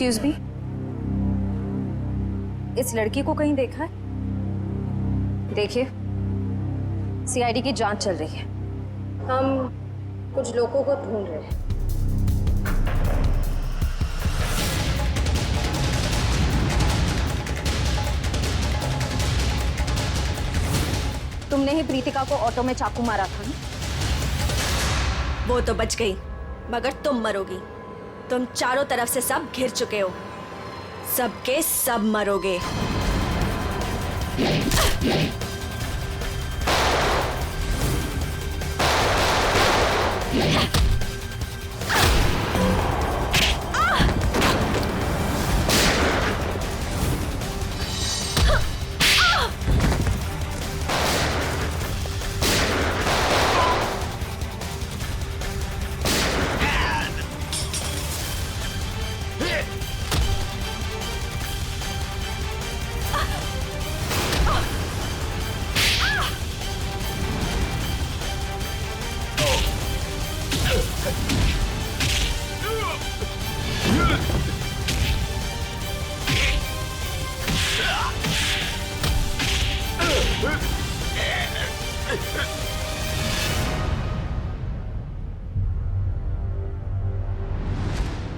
Excuse me, इस लड़की को कहीं देखा है? देखिए, सीआईडी की जांच चल रही है, हम कुछ लोगों को ढूंढ रहे हैं। तुमने ही प्रीतिका को ऑटो में चाकू मारा था ना? वो तो बच गई, मगर तुम मरोगी। तुम चारों तरफ से सब घिर चुके हो, सबके सब मरोगे।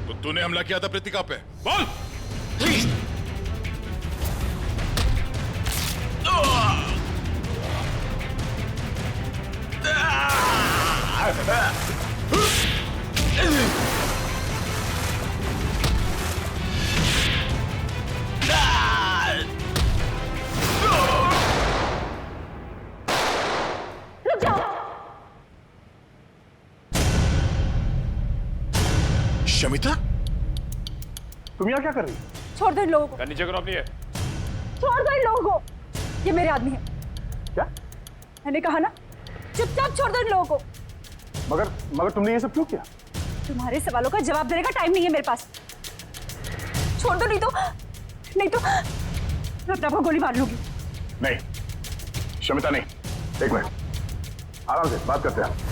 तो तूने हमला किया था प्रीतिका पे, बोल। शमिता, तुम यहाँ क्या कर रही? छोड़ दो इन लोगों को। नीचे करो अपनी है। छोड़ दो इन लोगों को, ये मेरे आदमी है। क्या? मैंने कहा ना, चुपचाप छोड़ दो इन लोगों को। मगर तुमने ये सब क्यों किया? तुम्हारे सवालों का जवाब देने का टाइम नहीं है मेरे पास। छोड़ दो, नहीं तो मैं अपने आप को गोली मार लूंगी। नहीं शमिता, नहीं। एक मिनट, आराम से बात करते हैं।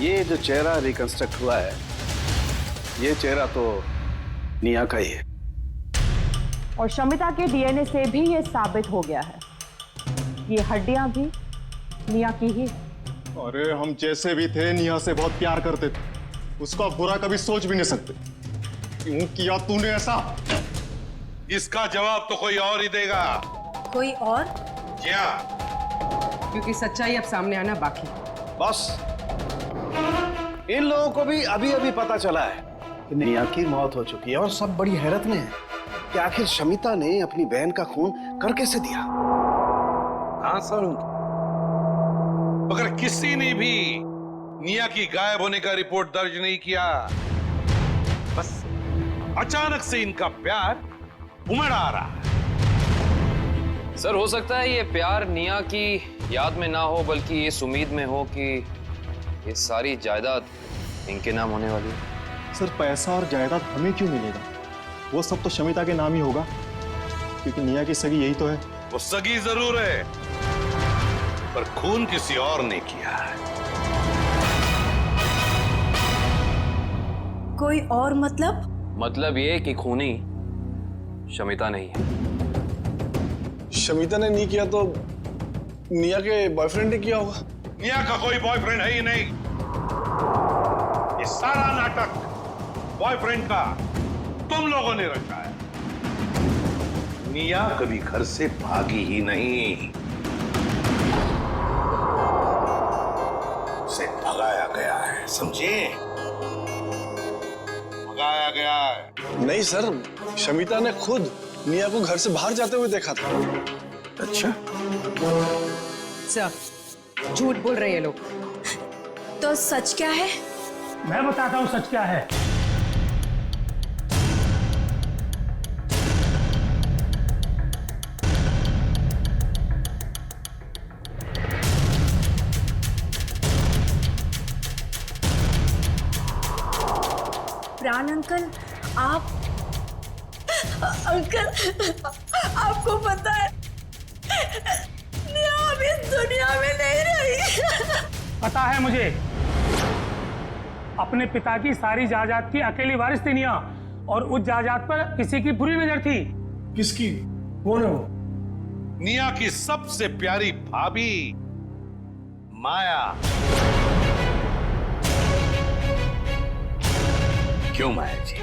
ये जो चेहरा रिकंस्ट्रक्ट हुआ है, ये चेहरा तो निया का ही है। और शमिता के डीएनए से भी ये साबित हो गया है, ये हड्डियां भी निया की ही। अरे हम जैसे भी थे निया से बहुत प्यार करते थे, उसका बुरा कभी सोच भी नहीं सकते। क्यों किया तूने ऐसा? इसका जवाब तो कोई और ही देगा। कोई और? क्या? क्योंकि सच्चाई अब सामने आना बाकी। बॉस, इन लोगों को भी अभी अभी पता चला है कि निया की मौत हो चुकी है, और सब बड़ी हैरत में है कि आखिर शमिता ने अपनी बहन का खून कर कैसे दिया। हाँ सर, मगर किसी ने भी निया की गायब होने का रिपोर्ट दर्ज नहीं किया। बस अचानक से इनका प्यार उमड़ आ रहा है। सर, हो सकता है ये प्यार निया की याद में ना हो, बल्कि इस उम्मीद में हो कि ये सारी जायदाद इनके नाम होने वाली है। सर, पैसा और जायदाद हमें क्यों मिलेगा? वो सब तो शमिता के नाम ही होगा, क्योंकि निया की सगी यही तो है। वो सगी जरूर है, पर खून किसी और ने किया है। कोई और मतलब? मतलब ये कि खूनी शमिता नहीं है। शमिता ने नहीं किया तो निया के बॉयफ्रेंड ने किया होगा। निया का कोई बॉयफ्रेंड है ही नहीं। ये सारा नाटक बॉयफ्रेंड का तुम लोगों ने रचा है। निया कभी घर से भागी ही नहीं, उसे भगाया गया है, समझे? भगाया गया है। नहीं सर, शमिता ने खुद निया को घर से बाहर जाते हुए देखा था। अच्छा, सर, झूठ बोल रहे हैं लोग। तो सच क्या है? मैं बताता हूँ सच क्या है। इमरान अंकल, आप अंकल, आपको पता है निया अब इस दुनिया में नहीं रही। पता है मुझे, अपने पिता की सारी जायदाद की अकेली वारिस थी निया, और उस जायदाद पर किसी की बुरी नजर थी। किसकी? कौन है वो? निया की सबसे प्यारी भाभी माया। क्यों माया जी,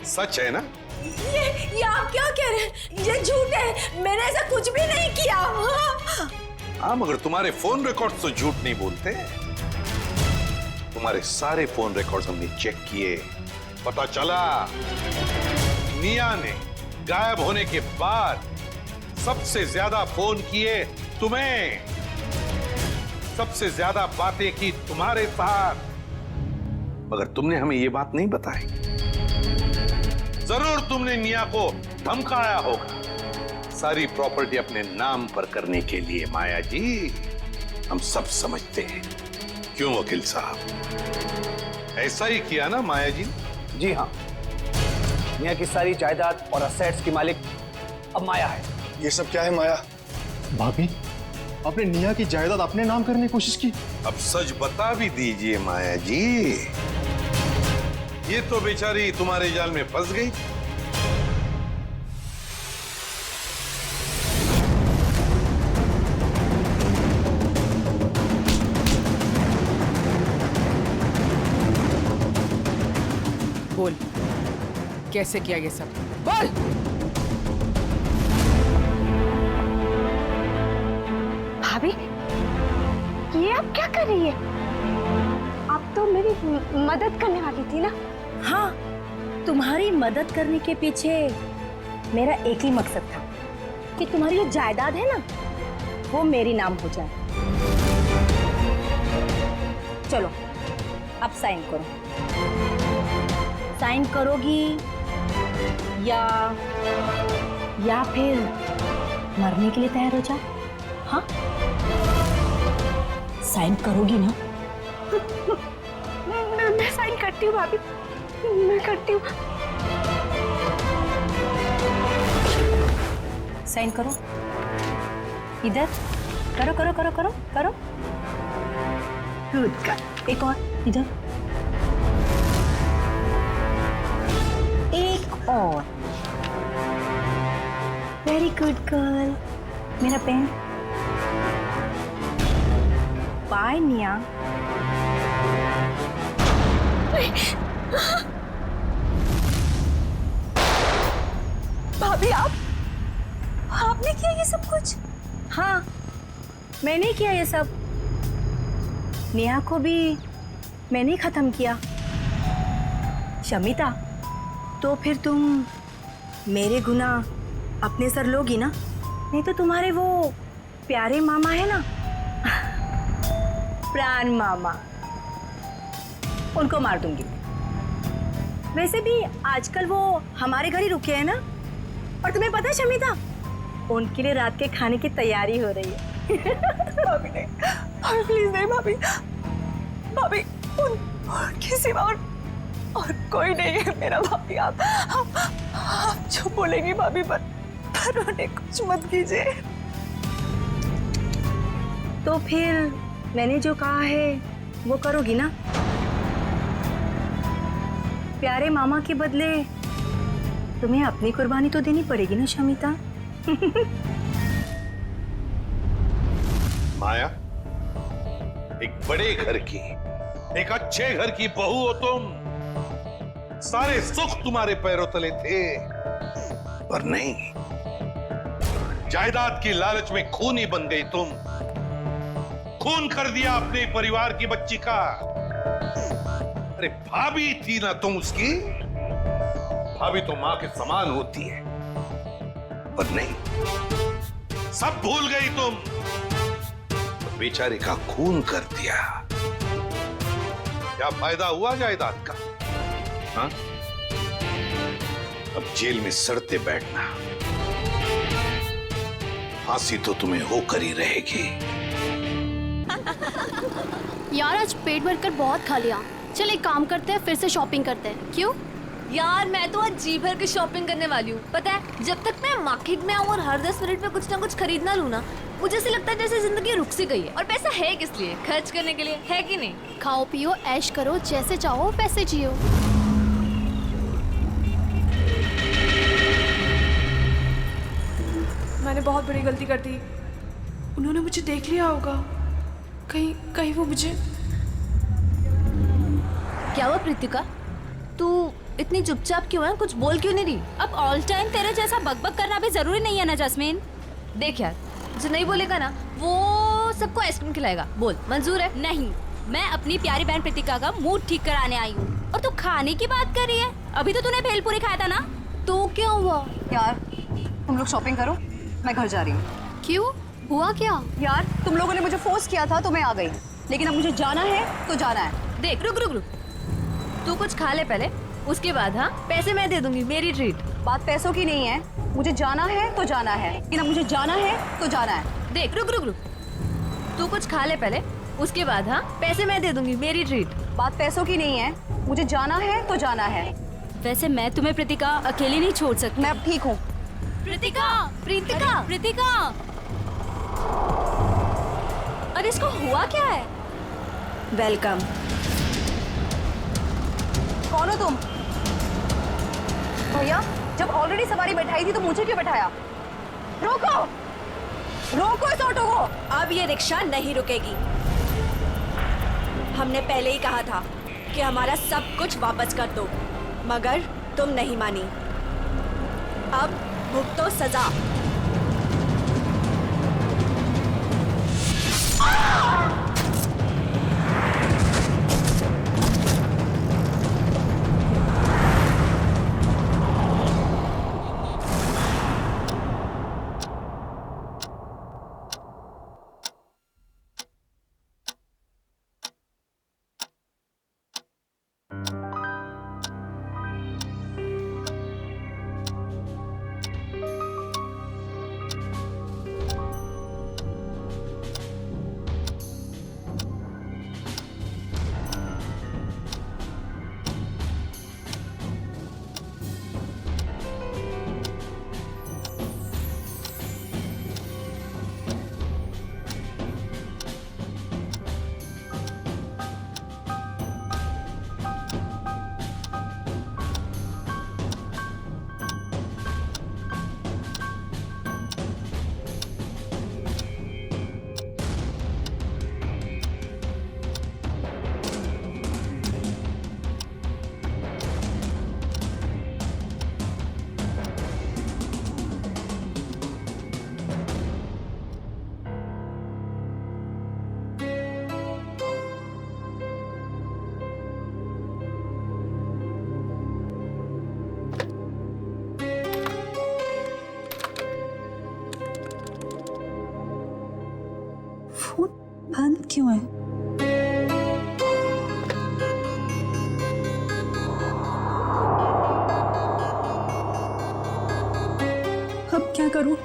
सच है ना? ये आप क्या कह रहे हैं? ये झूठ है, मैंने ऐसा कुछ भी नहीं किया। हाँ, मगर तुम्हारे फोन रिकॉर्ड तो झूठ नहीं बोलते। तुम्हारे सारे फोन रिकॉर्ड्स हमने चेक किए, पता चला निया ने गायब होने के बाद सबसे ज्यादा फोन किए तुम्हें, सबसे ज्यादा बातें की तुम्हारे साथ, मगर तुमने हमें ये बात नहीं बताई। जरूर तुमने निया को धमकाया होगा सारी प्रॉपर्टी अपने नाम पर करने के लिए। माया जी, हम सब समझते हैं। क्यों वकील साहब, ऐसा ही किया ना माया जी? जी हाँ, निया की सारी जायदाद और असेट्स की मालिक अब माया है। ये सब क्या है माया? भाभी, आपने निया की जायदाद अपने नाम करने की कोशिश की। अब सच बता भी दीजिए माया जी, ये तो बेचारी तुम्हारे जाल में फंस गई। बोल, कैसे किया ये सब? बोल। भाभी, ये आप क्या कर रही है? आप तो मेरी मदद करने वाली थी ना? हाँ, तुम्हारी मदद करने के पीछे मेरा एक ही मकसद था कि तुम्हारी जो जायदाद है ना, वो मेरी नाम हो जाए। चलो, अब साइन करो। साइन करोगी या फिर मरने के लिए तैयार हो जाओ? हाँ, साइन करोगी ना? मैं साइन करती हूँ भाभी, मैं करती हूँ। साइन करो, इधर करो करो करो करो करो। गुड गर्ल, एक और इधर, एक और। Very good girl. मेरा पेन। बाय निया। भाभी, आपने किया ये सब कुछ? हाँ, मैंने किया ये सब। नेहा को भी मैंने खत्म किया। शमिता, तो फिर तुम मेरे गुनाह अपने सर लोगी ना? नहीं तो तुम्हारे वो प्यारे मामा है ना, प्राण मामा, उनको मार दूंगी। वैसे भी आजकल वो हमारे घर ही रुके हैं ना। और तुम्हें पता है शमिता, उनके लिए रात के खाने की तैयारी हो रही है। भाभी नहीं, भाभी प्लीज नहीं भाभी, भाभी उनके सिवा और कोई नहीं है मेरा। भाभी आप जो बोलेंगी भाभी, पर उन्हें कुछ मत कीजिए। तो फिर मैंने जो कहा है वो करोगी ना? प्यारे मामा के बदले तुम्हें अपनी कुर्बानी तो देनी पड़ेगी ना शमिता। माया, एक बड़े घर की, एक अच्छे घर की बहू हो तुम। सारे सुख तुम्हारे पैरों तले थे, पर नहीं, जायदाद की लालच में खूनी बन गई तुम। खून कर दिया अपने परिवार की बच्ची का। अरे भाभी थी ना तुम उसकी, भाभी तो मां के समान होती है, पर नहीं, सब भूल गई तुम। तो बेचारे का खून कर दिया। क्या फायदा हुआ जायदाद का? हाँ? अब जेल में सड़ते बैठना, फांसी तो तुम्हें होकर ही रहेगी। यार, आज पेट भरकर बहुत खा लिया, चल एक काम करते हैं, फिर से शॉपिंग करते हैं। क्यों? यार मैं तो आज जी भर के शॉपिंग करने वाली हूँ। पता है, जब तक मैं मार्केट में आऊँ और हर 10 मिनट में कुछ ना कुछ खरीदना लूँ ना, मुझे ऐसे लगता है जैसे जिंदगी रुक सी गई है। और पैसा है किस लिए? खर्च करने के लिए, है कि नहीं? खाओ पियो ऐश करो, जैसे चाहो वैसे जियो। मैंने बहुत बड़ी गलती कर दी। उन्होंने मुझे देख लिया होगा। कहीं कहीं वो मुझे। क्या हुआ प्रीतिका, तू इतनी चुपचाप क्यों है? कुछ बोल क्यों नहीं रही? अब ऑल टाइम तेरे जैसा बकबक करना भी जरूरी नहीं है ना जैस्मीन। देख यार, जो नहीं बोलेगा ना वो सबको आइसक्रीम खिलाएगा। बोल, मंजूर है? नहीं, मैं अपनी प्यारी बहन प्रीतिका का मूड ठीक कराने आई हूँ और तू खाने की बात कर रही है। अभी तो तूने भेलपूरी खाया था ना। तो क्या हुआ? यार तुम लोग शॉपिंग करो, मैं घर जा रही हूँ। क्यों? हुआ क्या? यार तुम लोगों ने मुझे फोर्स किया था तो मैं आ गई, लेकिन अब मुझे जाना है तो जाना है। देख, रुक रुक रुक, तू कुछ खा ले पहले, उसके बाद हाँ पैसे मैं दे दूंगी, मेरी ट्रीट। बात पैसों की नहीं है, मुझे जाना है तो जाना है, लेकिन अब मुझे जाना है तो जाना है। देख, रुक रुक रुक, तू कुछ खा ले पहले, उसके बाद हाँ पैसे मैं दे दूंगी, मेरी ट्रीट। बात पैसों की नहीं है, मुझे जाना है तो जाना है। वैसे मैं तुम्हें प्रीतिका अकेली नहीं छोड़ सकती। मैं अब ठीक हूँ। प्रीतिका, प्रीतिका, प्रीतिका, अरे इसको हुआ क्या है? वेलकम। कौन हो तुम? भैया, जब ऑलरेडी सवारी बैठाई थी तो मुझे क्यों बैठाया? रोको, रोको इस ऑटो को। अब ये रिक्शा नहीं रुकेगी। हमने पहले ही कहा था कि हमारा सब कुछ वापस कर दो, मगर तुम नहीं मानी। अब भुगतो सजा। बंद क्यों है? अब क्या करूं?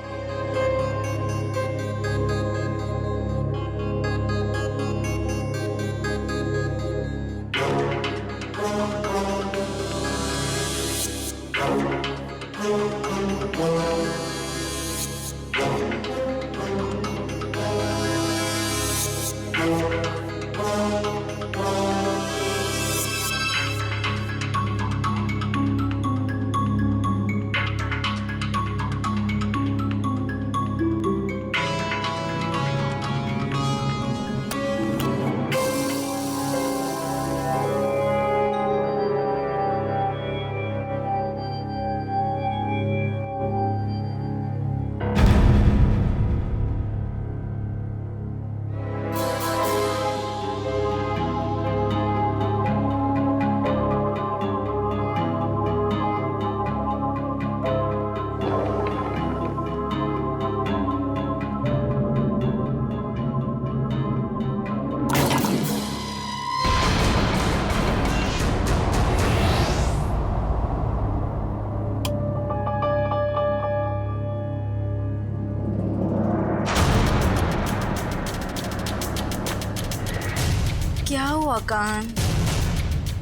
क्या हुआ कान?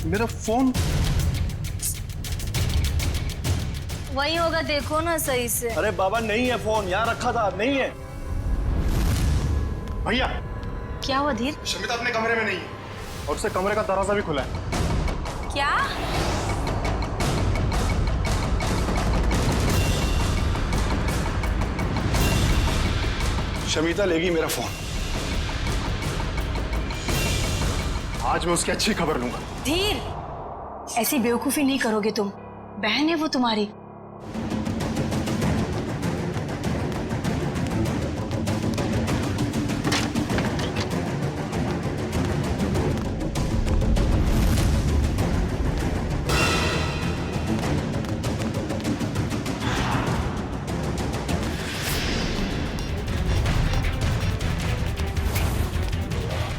मेरा फोन वही होगा, देखो ना सही से। अरे बाबा नहीं है फोन, यहाँ रखा था, नहीं है। भैया क्या हुआ धीर? शमिता अपने कमरे में नहीं है और उससे कमरे का दरवाजा भी खुला है। क्या? शमिता लेगी मेरा फोन। आज मैं उसकी अच्छी खबर लूंगा। धीर, ऐसी बेवकूफी नहीं करोगे तुम। बहन है वो तुम्हारी।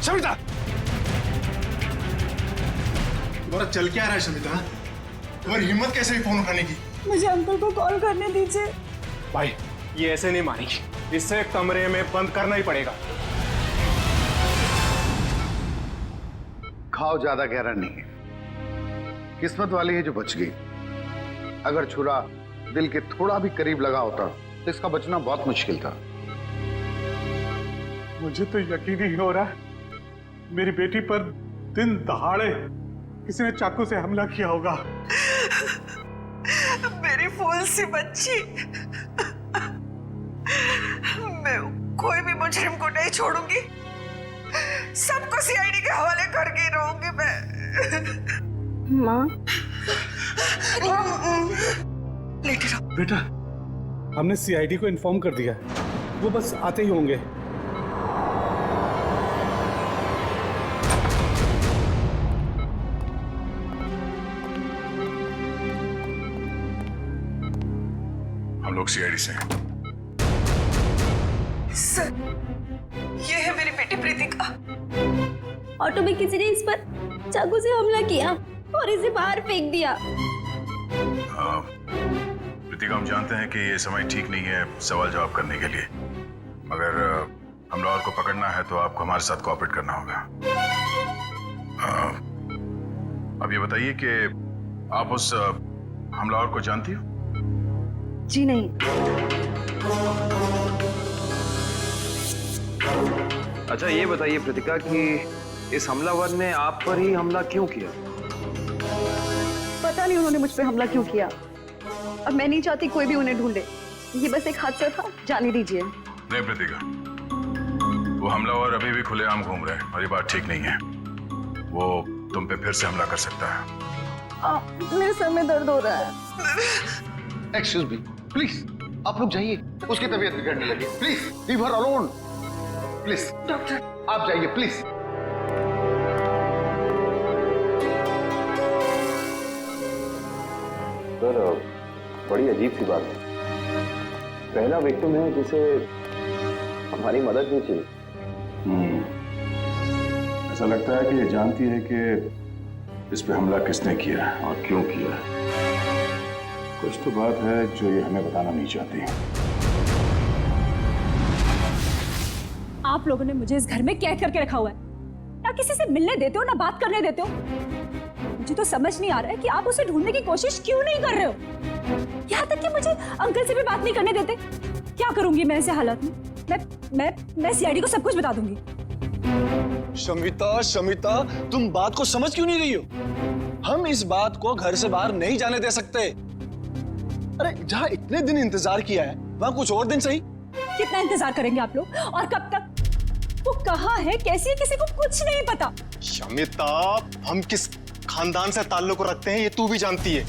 शमिता, तुम्हारा चल क्या रहा है शमिता? तुम्हारी हिम्मत कैसे हुई फोन उठाने की? मुझे अंकल को कॉल करने दीजिए। भाई ये ऐसे नहीं मानेगी, इसे कमरे में बंद करना ही पड़ेगा। घाव ज्यादा गहरा नहीं है, किस्मत वाली है जो बच गई। अगर छुरा दिल के थोड़ा भी करीब लगा होता तो इसका बचना बहुत मुश्किल था। मुझे तो यकीन ही हो रहा है मेरी बेटी पर दिन दहाड़े किसी ने चाकू से हमला किया होगा। मेरी फूल सी बच्ची, मैं कोई भी मुजरिम को नहीं छोड़ूंगी। सबको सीआईडी के हवाले करके रहूंगी मैं। माँ, लेटे रहो। बेटा, हमने सीआईडी को इन्फॉर्म कर दिया, वो बस आते ही होंगे। हम लोग सीआईडी से हैं। सर, ये है मेरी बेटी प्रीतिका। ऑटो में किसी ने इस पर चाकू से हमला किया और इसे बाहर फेंक दिया। प्रीतिका, हम जानते हैं कि ये समय ठीक नहीं है सवाल जवाब करने के लिए, मगर हमलावर को पकड़ना है तो आपको हमारे साथ कोऑपरेट करना होगा। अब ये बताइए कि आप उस हमलावर को जानती हो? जी नहीं। अच्छा ये बताइए प्रीतिका कि इस हमलावर ने आप पर ही हमला क्यों किया? पता नहीं उन्होंने मुझ पे हमला क्यों किया। अब मैं नहीं चाहती कोई भी उन्हें ढूंढे। ये बस एक हादसा था, जाने दीजिए। नहीं प्रीतिका, वो हमलावर अभी भी खुलेआम घूम रहे हैं और ये बात ठीक नहीं है। वो तुम पे फिर से हमला कर सकता है। मेरे सर में दर्द हो रहा है। एक्सक्यूज मी, प्लीज आप लोग जाइए, उसकी तबीयत बिगड़ने लगी। Please leave her alone. Please doctor, आप जाइए प्लीज। सर, बड़ी अजीब सी बात है। पहला विक्टिम है जिसे हमारी मदद नहीं चाहिए। ऐसा लगता है कि ये जानती है कि इस पे हमला किसने किया है और क्यों किया है। कुछ तो बात है जो ये हमें बताना नहीं चाहती। आप लोगों ने मुझे इस घर में कैद करके रखा हुआ है। ना किसी से मिलने देते हो, ना बात करने देते हो। मुझे तो समझ नहीं आ रहा है कि आप उसे ढूंढने की कोशिश क्यों नहीं कर रहे हो। यहाँ तक कि मुझे अंकल से भी बात नहीं करने देते। क्या करूंगी मैं ऐसे हालात में? मैं सीआईडी को सब कुछ बता दूंगी। शमिता, शमिता, तुम बात को समझ क्यों नहीं रही हो? हम इस बात को घर से बाहर नहीं जाने दे सकते। अरे जहाँ इतने दिन इंतजार किया है वहाँ कुछ और दिन सही। कितना इंतजार करेंगे आप लोग और कब तक? वो कहाँ है, कैसी है, किसी को कुछ नहीं पता। शमिता, हम किस खानदान से ताल्लुक रखते हैं ये तू भी जानती है,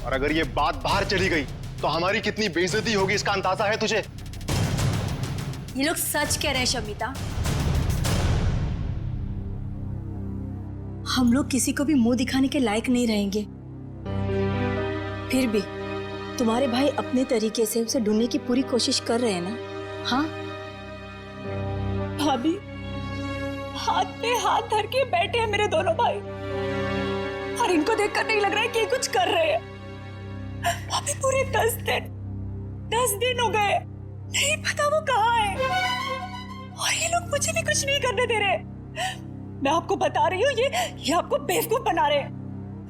और अगर ये बात बाहर चली गई तो हमारी कितनी बेइज्जती होगी इसका अंदाजा है तुझे? ये लोग सच कह रहे हैं शमिता। हम लोग किसी को भी मुंह दिखाने के लायक नहीं रहेंगे। फिर भी तुम्हारे भाई अपने तरीके से उसे ढूंढने की पूरी कोशिश कर रहे हैं ना? हाँ भाभी, हाथ पे हाथ धर के बैठे हैं मेरे दोनों भाई, और इनको देखकर नहीं लग रहा है कि कुछ कर रहे हैं। अभी पूरे 10 दिन हो गए, नहीं पता वो कहाँ है, और ये लोग मुझे भी कुछ नहीं करने दे रहे। मैं आपको बता रही हूँ, ये आपको बेवकूफ बना रहे हैं।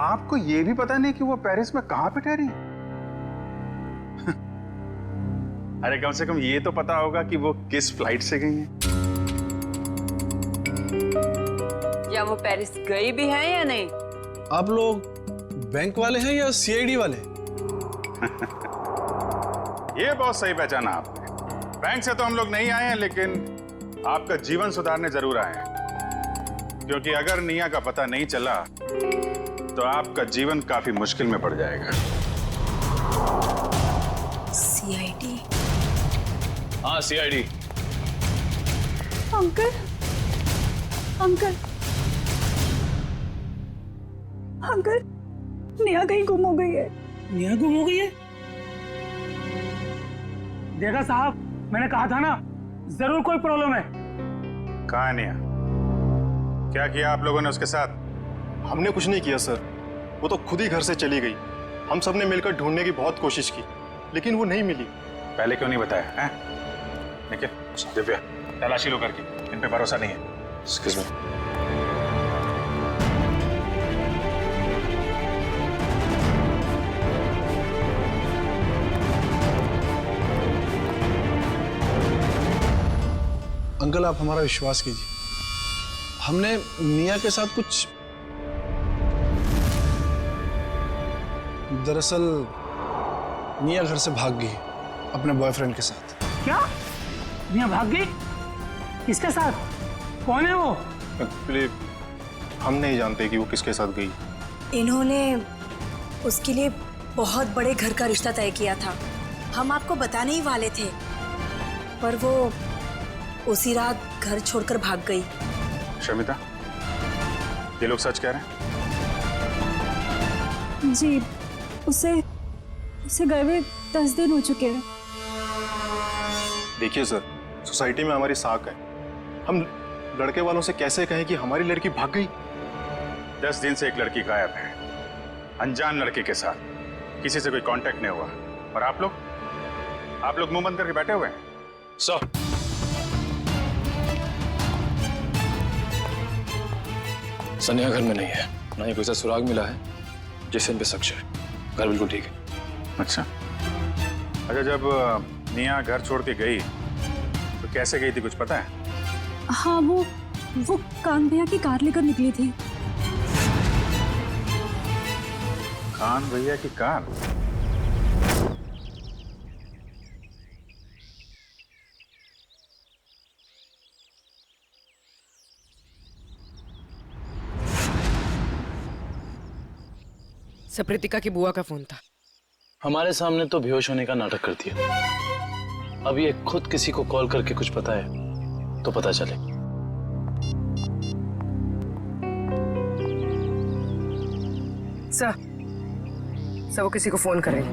आपको ये भी पता नहीं कि वो पेरिस में कहां पे ठहरी? अरे कम से कम ये तो पता होगा कि वो किस फ्लाइट से गई हैं। या वो पेरिस गई भी है या नहीं? आप लोग बैंक वाले हैं या सीआईडी वाले? ये बहुत सही पहचाना आपने। बैंक से तो हम लोग नहीं आए हैं, लेकिन आपका जीवन सुधारने जरूर आए हैं। क्योंकि अगर निया का पता नहीं चला तो आपका जीवन काफी मुश्किल में पड़ जाएगा। सीआईडी? हाँ CID. Uncle, uncle, uncle, Neha कहीं गुम हो गई है। नेहा गुम हो गई है? देखा साहब, मैंने कहा था ना, जरूर कोई प्रॉब्लम है। कहाँ है निया? क्या किया आप लोगों ने उसके साथ? हमने कुछ नहीं किया सर, वो तो खुद ही घर से चली गई। हम सब ने मिलकर ढूंढने की बहुत कोशिश की, लेकिन वो नहीं मिली। पहले क्यों नहीं बताया हैं? निखिल, दिव्या, तलाशी लो करके, इन पे भरोसा नहीं है। Excuse me. अंकल आप हमारा विश्वास कीजिए, हमने निया के साथ कुछ, दरअसल निया घर से भाग गई अपने बॉयफ्रेंड के साथ। क्या? निया भाग गई? किसके साथ? कौन है वो? एक्चुअली हम नहीं जानते कि वो किसके साथ गई। इन्होंने उसके लिए बहुत बड़े घर का रिश्ता तय किया था। हम आपको बताने ही वाले थे, पर वो उसी रात घर छोड़कर भाग गई। शमिता, ये लोग सच कह रहे हैं? जी, उसे गए हुए 10 दिन हो चुके हैं। देखिए सर, सोसाइटी में हमारी साख है। हम लड़के वालों से कैसे कहें कि हमारी लड़की भाग गई? 10 दिन से एक लड़की गायब है, अनजान लड़के के साथ, किसी से कोई कांटेक्ट नहीं हुआ। और आप लोग मुंह बंद करके बैठे हुए हैं। सर, सनिया घर में नहीं है, ना ही कोई सा सुराग मिला है जिससे इन पे शक है। घर बिल्कुल ठीक है। अच्छा, जब निया घर छोड़ के गई तो कैसे गई थी, कुछ पता है? हाँ, वो कान भैया की कार लेकर निकली थी। कान भैया की कार? सप्रीतिका की बुआ का फोन था। हमारे सामने तो बेहोश होने का नाटक करती है। अब ये खुद किसी को कॉल करके कुछ पता है तो पता चले। सर वो किसी को फोन कर रही है।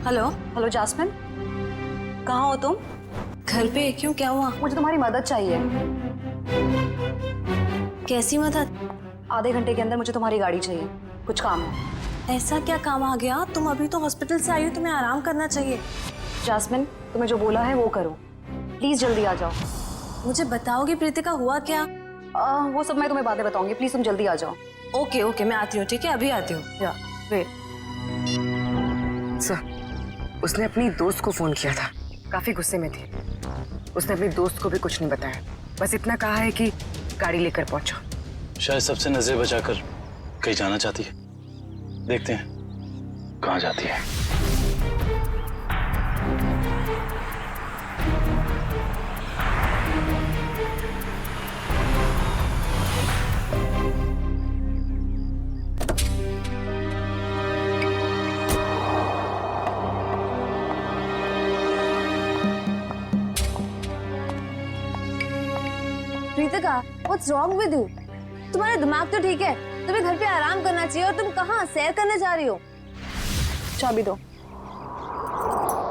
हेलो जास्मिन, कहाँ हो तुम? घर पे? क्यों, क्या हुआ? मुझे तुम्हारी मदद चाहिए। कैसी मदद? आधे घंटे के अंदर मुझे तुम्हारी गाड़ी चाहिए, कुछ काम है। ऐसा क्या काम आ गया? तुम अभी तो हॉस्पिटल से आई हो, तुम्हें आराम करना चाहिए। जास्मिन, तुम्हें जो बोला है वो करो, प्लीज जल्दी आ जाओ। मुझे बताओगी प्रीतिका हुआ क्या? वो सब मैं तुम्हें बातें बताऊंगी, प्लीज तुम जल्दी आ जाओ। ओके, मैं आती हूँ, ठीक है, अभी आती हूँ। या वेट सर, उसने अपनी दोस्त को फोन किया था, काफी गुस्से में थी। उसने अपनी दोस्त को भी कुछ नहीं बताया, बस इतना कहा है कि गाड़ी लेकर पहुंचो। शायद सबसे नजर बचाकर कहीं जाना चाहती है। देखते हैं कहाँ जाती है। Preetika, what's wrong with you? तुम्हारा दिमाग तो ठीक है, तुम्हें घर पे आराम करना चाहिए, और तुम कहाँ सैर करने जा रही हो? चाबी दो।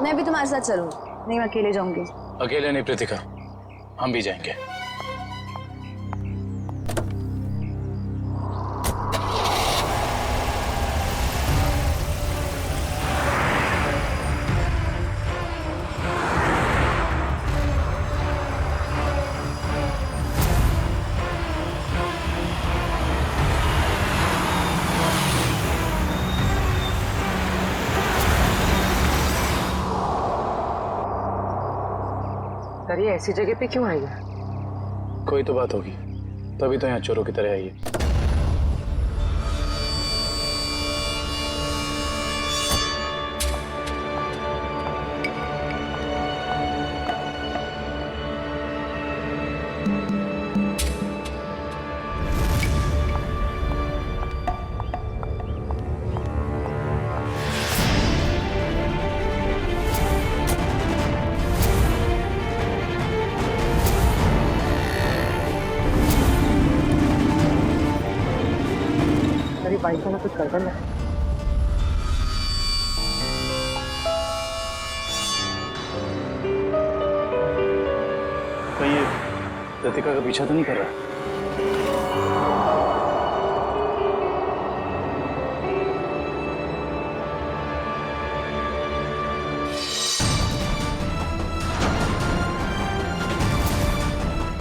मैं भी तुम्हारे साथ चलूंगी। नहीं, मैं अकेले जाऊंगी। अकेले नहीं प्रीतिका, हम भी जाएंगे। सर ये ऐसी जगह पे क्यों आई है? कोई तो बात होगी, तभी तो यहाँ चोरों की तरह आई है। बाइक वाला कुछ गड़बड़ है। कहीं ये लतिका का पीछा तो नहीं कर रहा?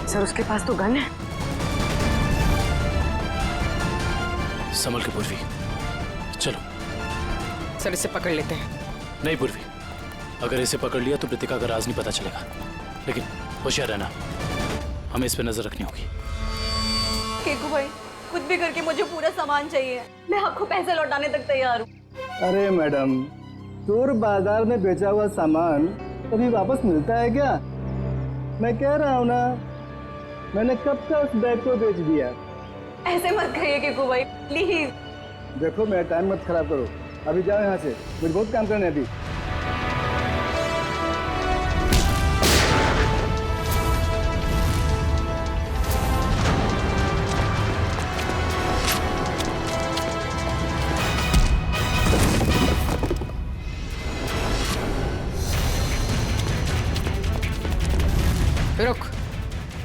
सर उसके पास तो गन है। संभल के पूर्वी, चलो। सर इसे पकड़ लेते हैं। नहीं पूर्वी, अगर इसे पकड़ लिया तो प्रतिका का राज नहीं पता चलेगा, लेकिन होशियार रहना, हमें इस पे नजर रखनी होगी। केकू भाई, कुछ भी करके मुझे पूरा सामान चाहिए, मैं आपको पैसे लौटाने तक तैयार हूँ। अरे मैडम, चोर बाजार में बेचा हुआ सामान कभी वापस मिलता है क्या? मैं कह रहा हूँ ना, मैंने कब का उस बैग को बेच दिया। ऐसे मत कहिए केकू भाई, प्लीज। देखो मेरा टाइम मत खराब करो, अभी जाओ यहाँ से, मुझे बहुत काम करना है अभी। रुक,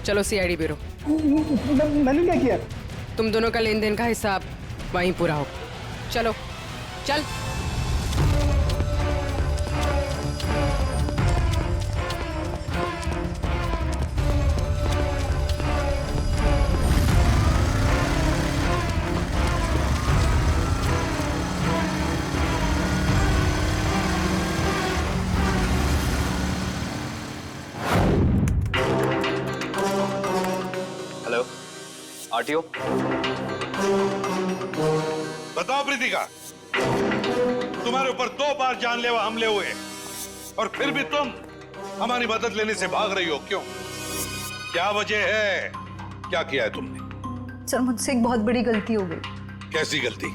चलो सीआईडी ब्यूरो। मैंने क्या किया? तुम दोनों का लेन देन का हिसाब वहीं पूरा हो। चलो चल। Hello, RTO. बताओ प्रीतिका, तुम्हारे ऊपर 2 बार जानलेवा हमले हुए और फिर भी तुम हमारी मदद लेने से भाग रही हो, क्यों? क्या वजह है? क्या किया है तुमने? सर मुझसे एक बहुत बड़ी गलती हो गई। कैसी गलती?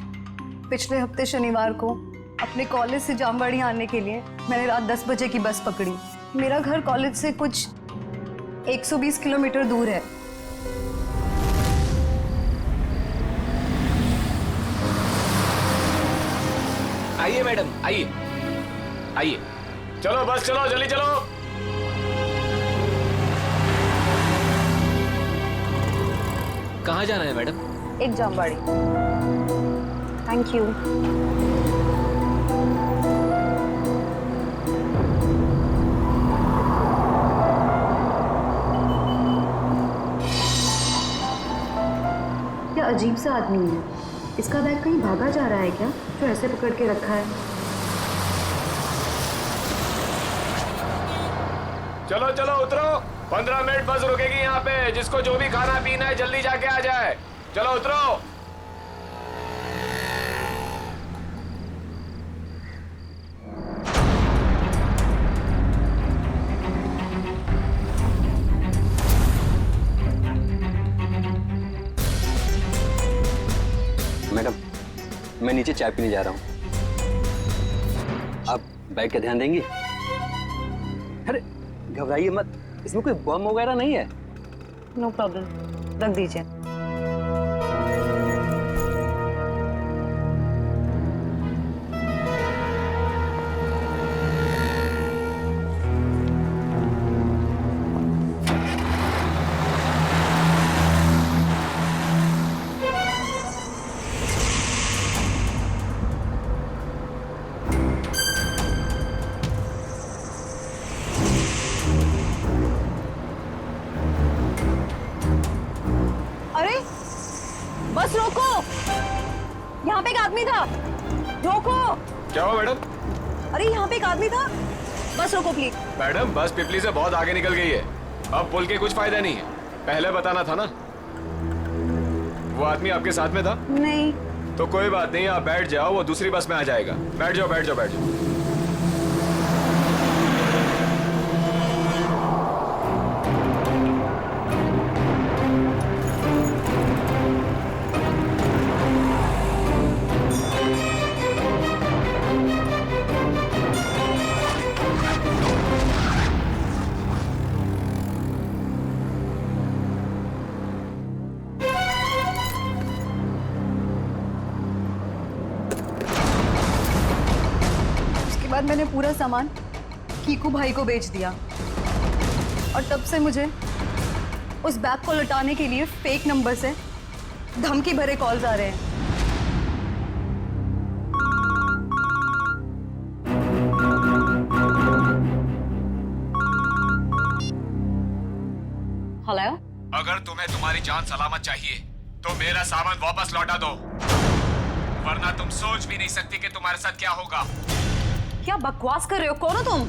पिछले हफ्ते शनिवार को अपने कॉलेज से जामवाड़ी आने के लिए मैंने रात 10 बजे की बस पकड़ी। मेरा घर कॉलेज से कुछ 120 किलोमीटर दूर है। आइए मैडम, आइए आइए। चलो बस चलो, जल्दी चलो। कहाँ जाना है मैडम? एक जामवाड़ी। Thank you. क्या अजीब सा आदमी है, इसका बैग कहीं भागा जा रहा है क्या, जो ऐसे पकड़ के रखा है? चलो चलो उतरो, 15 मिनट बस रुकेगी यहाँ पे। जिसको जो भी खाना पीना है जल्दी जाके आ जाए। चलो उतरो। मैडम, मैं नीचे चाय पीने जा रहा हूँ, आप बैग का ध्यान देंगी? अरे घबराइए मत, इसमें कोई बम वगैरह नहीं है। नो प्रॉब्लम, रख दीजिए। बस रोको, यहाँ पे एक आदमी था, रोको। क्या हुआ मैडम? अरे यहाँ पे एक आदमी था, बस रोको प्लीज। मैडम बस पिपली से बहुत आगे निकल गई है। अब बोल के कुछ फायदा नहीं है, पहले बताना था ना। वो आदमी आपके साथ में था? नहीं। तो कोई बात नहीं, आप बैठ जाओ, वो दूसरी बस में आ जाएगा। बैठ जाओ बैठ जाओ बैठ जाओ। बाद मैंने पूरा सामान कीकू भाई को बेच दिया और तब से मुझे उस बैग को लौटाने के लिए फेक नंबर से धमकी भरे कॉल्स आ रहे हैं। हेलो, अगर तुम्हें तुम्हारी जान सलामत चाहिए तो मेरा सामान वापस लौटा दो, वरना तुम सोच भी नहीं सकती कि तुम्हारे साथ क्या होगा। क्या बकवास कर रहे हो? कौन हो तुम?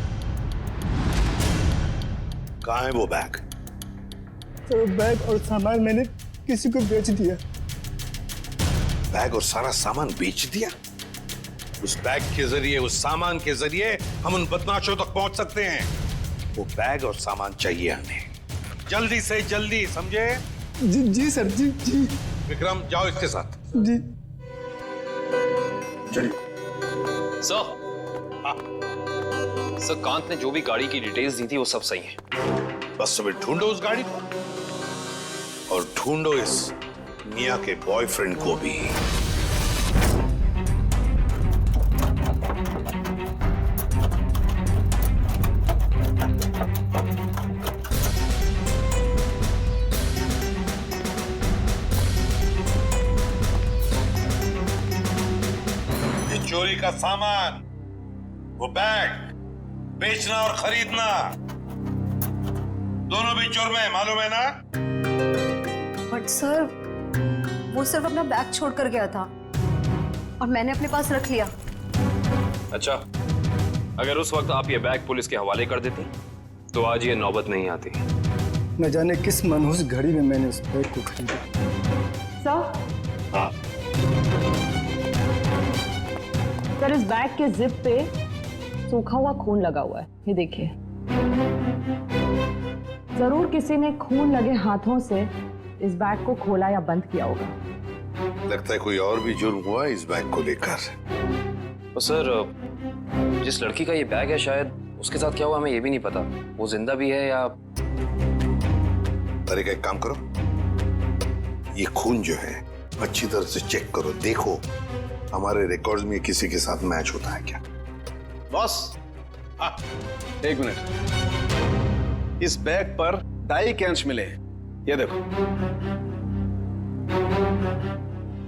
कहाँ है वो बैग? तो बैग और सामान मैंने किसी को बेच दिया। बैग और सारा सामान बेच दिया? उस बैग के जरिए, उस सामान के जरिए हम उन बदमाशों तक पहुंच सकते हैं। वो बैग और सामान चाहिए हमें, जल्दी से जल्दी, समझे? जी जी सर, जी जी। विक्रम जाओ इसके साथ। जी चलिए। सर, कांत ने जो भी गाड़ी की डिटेल्स दी थी वो सब सही है। बस तुम्हें ढूंढो उस गाड़ी को और ढूंढो इस मिया के बॉयफ्रेंड को भी। ये चोरी का सामान, वो बैग बेचना और खरीदना दोनों भी जुर्म है, मालूम है ना? बट सर, वो सिर्फ अपना बैग छोड़ कर गया था और मैंने अपने पास रख लिया। अच्छा, अगर उस वक्त आप ये बैग पुलिस के हवाले कर देती तो आज ये नौबत नहीं आती। न जाने किस मनहूस घड़ी में मैंने उस बैग को खरीदा। सर, सर इस बैग के जिप पे सूखा हुआ खून लगा हुआ है, ये देखिए। जरूर किसी ने खून लगे हाथों से इस बैग को खोला या बंद किया होगा। लगता है कोई और भी जुर्म हुआ इस बैग को लेकर। तो सर, जिस लड़की का ये बैग है शायद उसके साथ क्या हुआ हमें ये भी नहीं पता। वो जिंदा भी है या... अरे, एक काम करो, ये खून जो है अच्छी तरह से चेक करो, देखो हमारे रिकॉर्ड्स में किसी के साथ मैच होता है क्या। बॉस, एक मिनट, इस बैग पर डाई के अंश मिले हैं, ये देखो।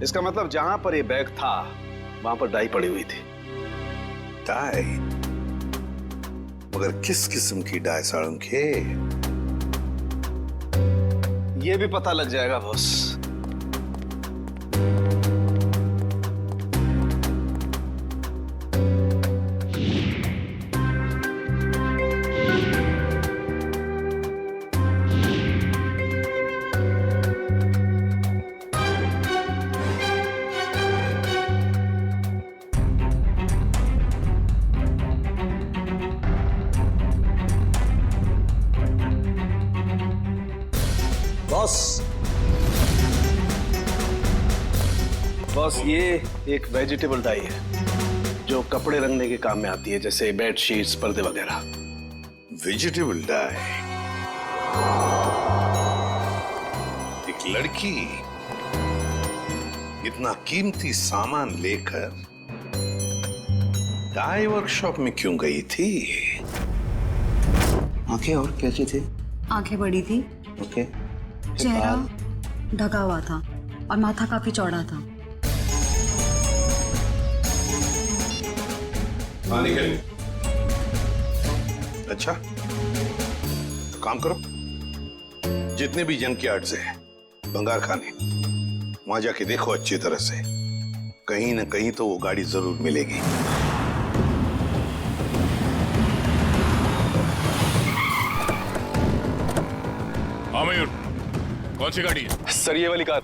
इसका मतलब जहां पर ये बैग था वहां पर डाई पड़ी हुई थी। डाई? मगर किस किस्म की डाई साळुंखे? ये भी पता लग जाएगा बॉस। बॉस, ये एक वेजिटेबल डाई है जो कपड़े रंगने के काम में आती है, जैसे बेड शीट्स, पर्दे वगैरह। Vegetable die? एक लड़की इतना कीमती सामान लेकर डाई वर्कशॉप में क्यों गई थी? आंखें और कैसी थी? आंखें बड़ी थी। ओके। चेहरा ढका हुआ था और माथा काफी चौड़ा था। अच्छा, तो काम करो, जितने भी जंक यार्ड्स है, बंगार खाने, वहां जाके देखो अच्छी तरह से, कहीं ना कहीं तो वो गाड़ी जरूर मिलेगी। कौन सी गाड़ी है? सर ये वाली कार,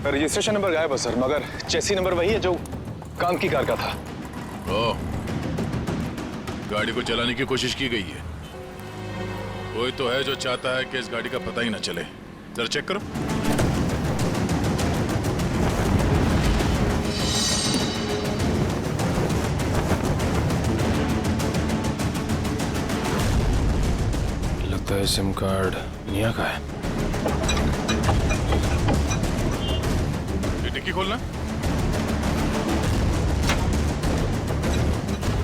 रजिस्ट्रेशन नंबर गायब है सर, मगर चेसी नंबर वही है जो काम की कार का था। ओह, गाड़ी को चलाने की कोशिश की गई है। कोई तो है जो चाहता है कि इस गाड़ी का पता ही ना चले। जरा चेक करो। लगता है सिम कार्ड निया का है। ये डिक्की खोलना।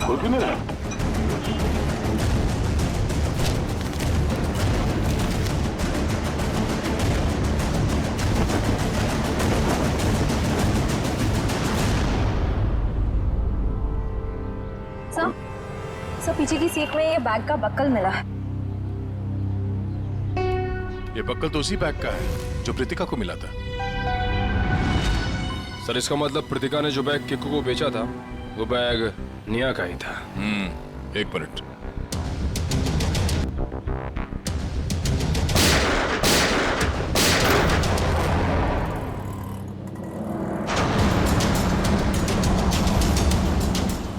खोल क्यों नहीं रहा? सर पीछे की सीट में ये बैग का बक्कल मिला है। ये बक्कल तो उसी बैग का है जो प्रीतिका को मिला था। सर इसका मतलब प्रीतिका ने जो बैग किक्कू को बेचा था वो बैग निया का ही था। एक मिनट।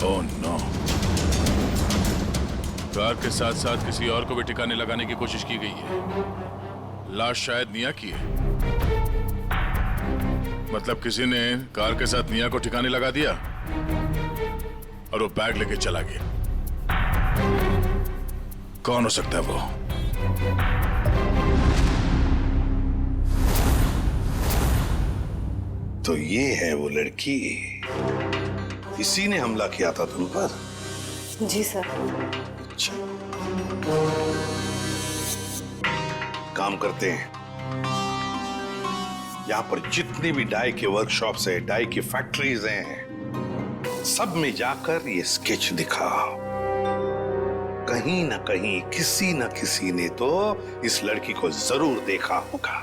ओह नो, कार के साथ साथ किसी और को भी ठिकाने लगाने की कोशिश की गई है। लाश शायद निया की है। मतलब किसी ने कार के साथ निया को ठिकाने लगा दिया और वो बैग लेके चला गया। कौन हो सकता है वो? तो ये है वो लड़की, इसी ने हमला किया था तुम पर? जी सर। अच्छा, काम करते हैं। यहाँ पर जितनी भी डाई के वर्कशॉप्स है, डाई की फैक्ट्रीज हैं, सब में जाकर ये स्केच दिखाओ। कहीं ना कहीं किसी न किसी ने तो इस लड़की को जरूर देखा होगा।